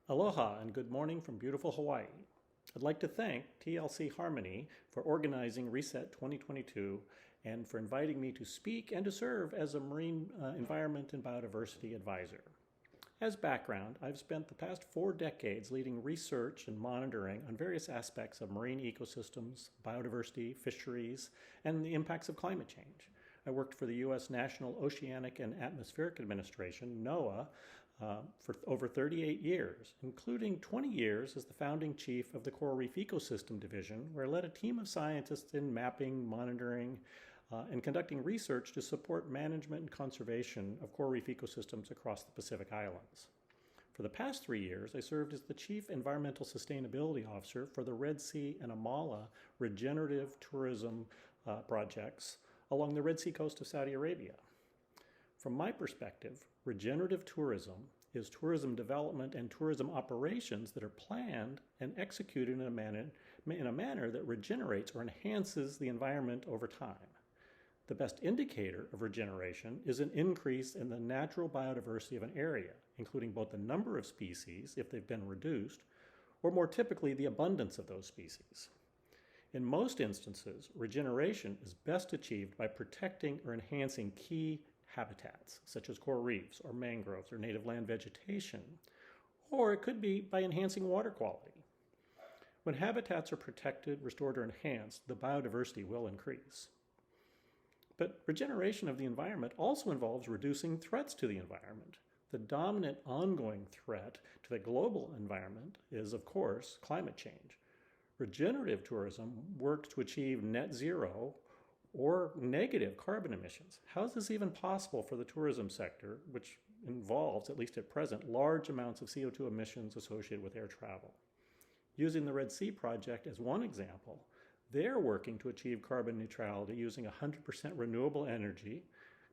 Aloha and good morning from beautiful Hawaii. I'd like to thank TLC Harmony for organizing Reset 2022 and for inviting me to speak and to serve as a marine environment and biodiversity advisor. As background, I've spent the past 4 decades leading research and monitoring on various aspects of marine ecosystems, biodiversity, fisheries, and the impacts of climate change. I worked for the U.S. National Oceanic and Atmospheric Administration, NOAA, for over 38 years, including 20 years as the founding chief of the Coral Reef Ecosystem Division, where I led a team of scientists in mapping, monitoring, and conducting research to support management and conservation of coral reef ecosystems across the Pacific Islands. For the past 3 years, I served as the Chief Environmental Sustainability Officer for the Red Sea and Amala Regenerative Tourism projects along the Red Sea coast of Saudi Arabia. From my perspective, regenerative tourism is tourism development and tourism operations that are planned and executed in a manner that regenerates or enhances the environment over time. The best indicator of regeneration is an increase in the natural biodiversity of an area, including both the number of species, if they've been reduced, or more typically, the abundance of those species. In most instances, regeneration is best achieved by protecting or enhancing key habitats, such as coral reefs or mangroves or native land vegetation, or it could be by enhancing water quality. When habitats are protected, restored, or enhanced, the biodiversity will increase. But regeneration of the environment also involves reducing threats to the environment. The dominant ongoing threat to the global environment is, of course, climate change. Regenerative tourism works to achieve net zero or negative carbon emissions. How is this even possible for the tourism sector, which involves, at least at present, large amounts of CO2 emissions associated with air travel? Using the Red Sea project as one example, they're working to achieve carbon neutrality using 100% renewable energy,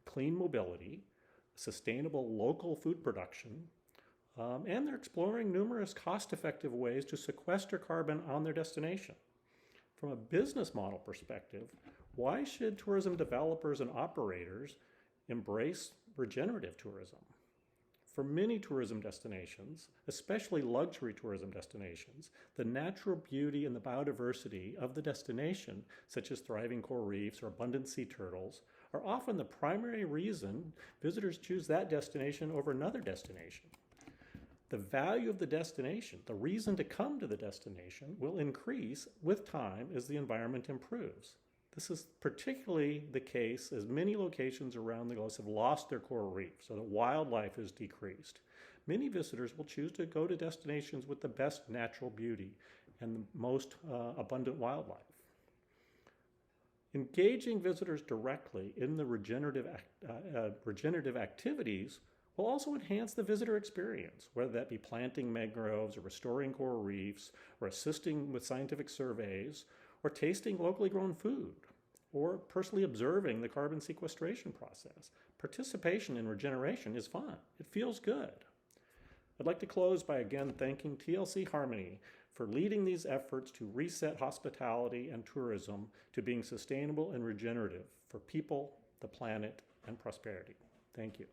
clean mobility, sustainable local food production, and they're exploring numerous cost-effective ways to sequester carbon on their destination. From a business model perspective, why should tourism developers and operators embrace regenerative tourism? For many tourism destinations, especially luxury tourism destinations, the natural beauty and the biodiversity of the destination, such as thriving coral reefs or abundant sea turtles, are often the primary reason visitors choose that destination over another destination. The value of the destination, the reason to come to the destination, will increase with time as the environment improves. This is particularly the case as many locations around the globe have lost their coral reef, so the wildlife has decreased. Many visitors will choose to go to destinations with the best natural beauty and the most abundant wildlife. Engaging visitors directly in the regenerative activities will also enhance the visitor experience, whether that be planting mangroves or restoring coral reefs or assisting with scientific surveys or tasting locally grown food or personally observing the carbon sequestration process. Participation in regeneration is fun. It feels good. I'd like to close by again thanking TLC Harmony for leading these efforts to reset hospitality and tourism to being sustainable and regenerative for people, the planet, and prosperity. Thank you.